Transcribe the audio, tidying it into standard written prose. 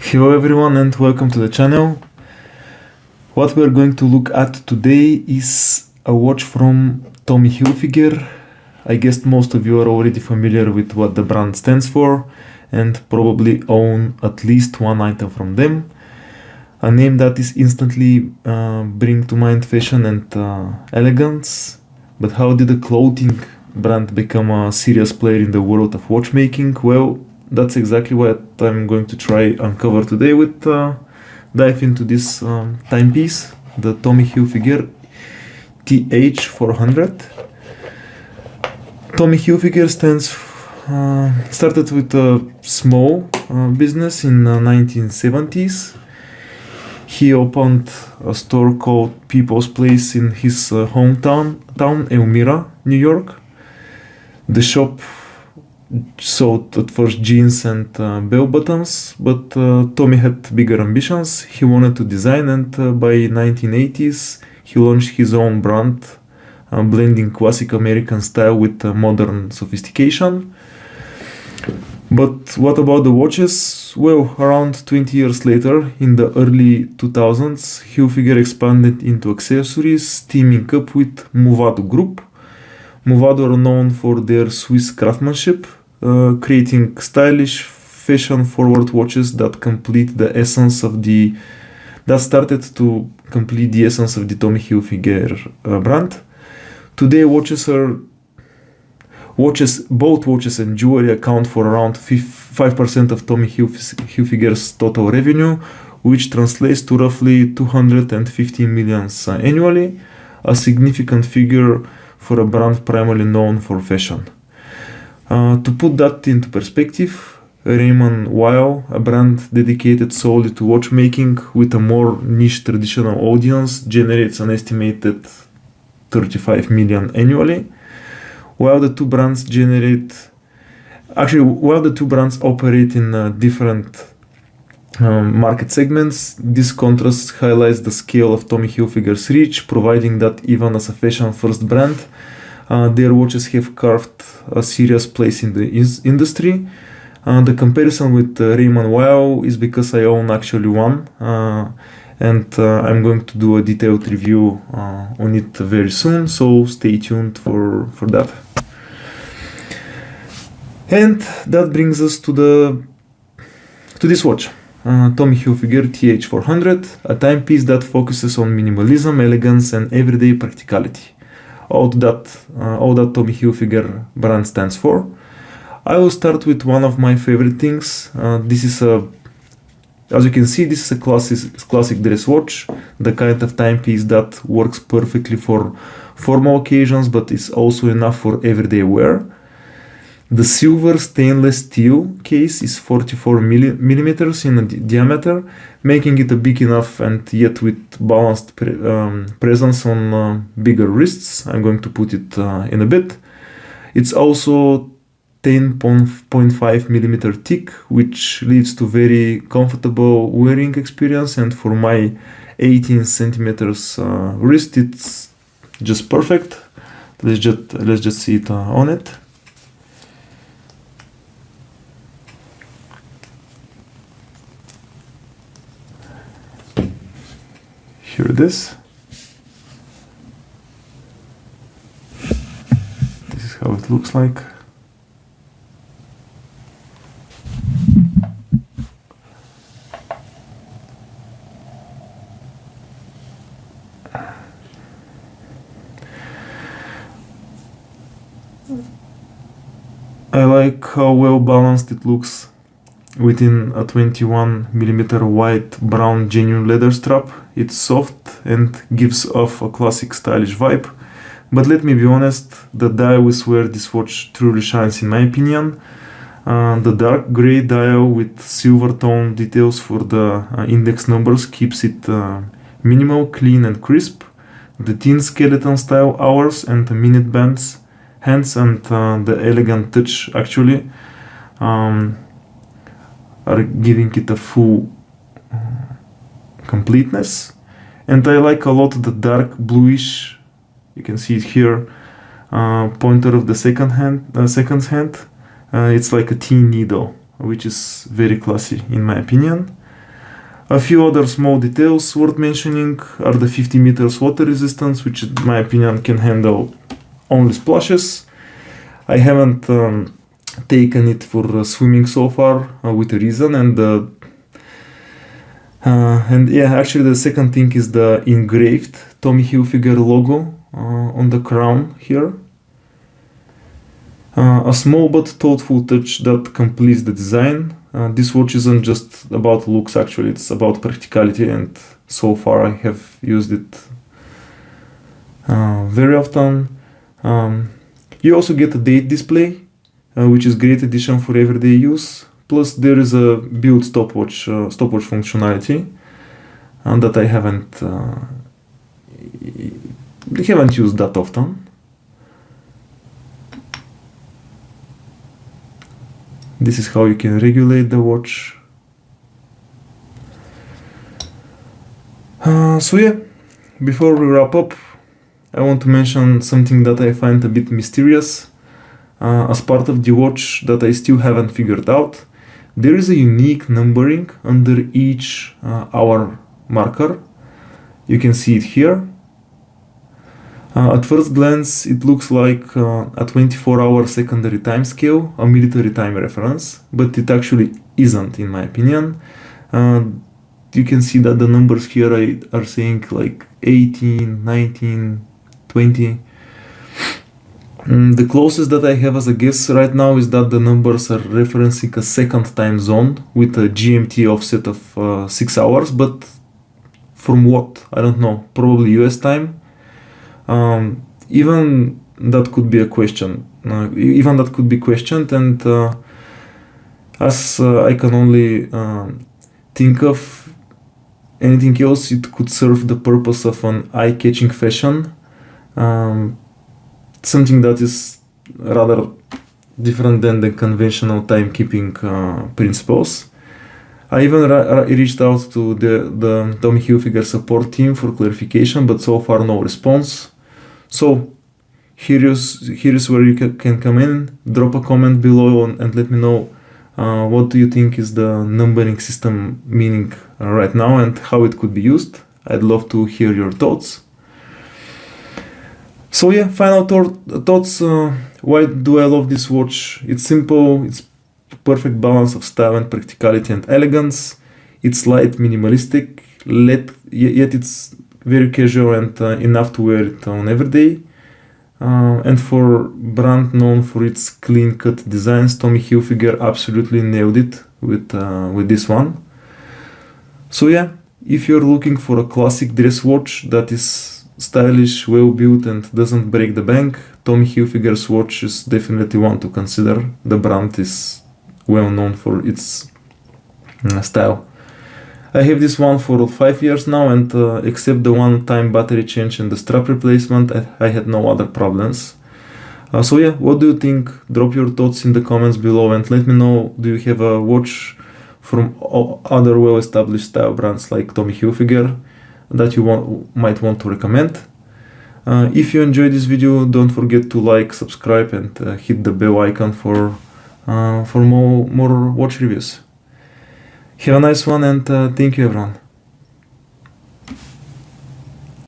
Hello everyone and welcome to the channel. What we are going to look at today is a watch from Tommy Hilfiger. I guess most of you are already familiar with what the brand stands for and probably own at least one item from them. A name that is instantly bring to mind fashion and elegance. But how did a clothing brand become a serious player in the world of watchmaking? Well, that's exactly what I'm going to try uncover today with dive into this timepiece, the Tommy Hilfiger TH400. Tommy Hilfiger started with a small business in 1970s. He opened a store called People's Place in his hometown, Elmira, New York. The shop sold at first jeans and bell bottoms, but Tommy had bigger ambitions. He wanted to design, and by 1980s he launched his own brand, blending classic American style with modern sophistication. But what about the watches? Well, around 20 years later, in the early 2000s, Hilfiger expanded into accessories, teaming up with Movado Group. Movado are known for their Swiss craftsmanship, creating stylish, fashion-forward watches that started to complete the essence of the Tommy Hilfiger brand. Today, both watches and jewelry account for around 5% of Tommy Hilfiger's total revenue, which translates to roughly 250 million annually, a significant figure for a brand primarily known for fashion. To put that into perspective, Raymond Weil, a brand dedicated solely to watchmaking with a more niche traditional audience, generates an estimated 35 million annually. While the two brands operate in different market segments, this contrast highlights the scale of Tommy Hilfiger's reach, providing that even as a fashion-first brand, their watches have carved a serious place in the industry. The comparison with Raymond Weil is because I own actually one, and I'm going to do a detailed review on it very soon, so stay tuned for that. And that brings us to this watch. Tommy Hilfiger TH400, a timepiece that focuses on minimalism, elegance, and everyday practicality. All that Tommy Hilfiger brand stands for. I will start with one of my favorite things. As you can see, this is a classic dress watch, the kind of timepiece that works perfectly for formal occasions, but is also enough for everyday wear. The silver stainless steel case is 44 millimeters in diameter, making it a big enough and yet with balanced presence on bigger wrists. I'm going to put it in a bit. It's also 10.5 millimeter thick, which leads to very comfortable wearing experience. And for my 18 centimeters wrist, it's just perfect. Let's just see it on it. Here it is. This is how it looks like. I like how well balanced it looks within a 21 millimeter white brown genuine leather strap. It's soft and gives off a classic stylish vibe. But let me be honest, the dial is where this watch truly shines in my opinion. The dark gray dial with silver tone details for the index numbers keeps it minimal, clean and crisp. The thin skeleton style hours and the minute bands, hands and the elegant touch actually are giving it a full completeness. And I like a lot the dark bluish, you can see it here, pointer of the second hand. It's like a teen needle, which is very classy in my opinion. A few other small details worth mentioning are the 50 meters water resistance, which in my opinion can handle only splashes. I haven't taken it for swimming so far with a reason, and yeah, actually the second thing is the engraved Tommy Hilfiger logo on the crown here. A small but thoughtful touch that completes the design. This watch isn't just about looks, actually, it's about practicality, and so far I have used it very often. You also get a date display, which is great addition for everyday use. Plus there is a built stopwatch functionality that I haven't used that often. This is how you can regulate the watch. So yeah, before we wrap up, I want to mention something that I find a bit mysterious as part of the watch that I still haven't figured out. There is a unique numbering under each hour marker. You can see it here. At first glance, it looks like a 24-hour secondary time scale, a military time reference, but it actually isn't, in my opinion. You can see that the numbers here are saying like 18, 19, 20. The closest that I have as a guess right now is that the numbers are referencing a second time zone with a GMT offset of 6 hours, but from what? I don't know, probably US time. Even that could be a question. Even that could be questioned, and as I can only think of anything else, it could serve the purpose of an eye-catching fashion. Something that is rather different than the conventional timekeeping principles. I even reached out to the Tommy Hilfiger support team for clarification, but so far no response. So here is where you can come in, drop a comment below and let me know what do you think is the numbering system meaning right now and how it could be used. I'd love to hear your thoughts. So yeah, final thoughts. Why do I love this watch? It's simple, it's perfect balance of style and practicality and elegance. It's light, minimalistic, yet it's very casual and enough to wear it on every day. And for brand known for its clean-cut designs, Tommy Hilfiger absolutely nailed it with this one. So yeah, if you're looking for a classic dress watch that is stylish, well built and doesn't break the bank, Tommy Hilfiger's watch is definitely one to consider. The brand is well known for its style. I have this one for 5 years now, and except the one-time battery change and the strap replacement, I had no other problems. So yeah, what do you think? Drop your thoughts in the comments below and let me know, do you have a watch from other well-established style brands like Tommy Hilfiger that you might want to recommend? If you enjoyed this video, don't forget to like, subscribe and hit the bell icon for more watch reviews. Have a nice one and thank you everyone.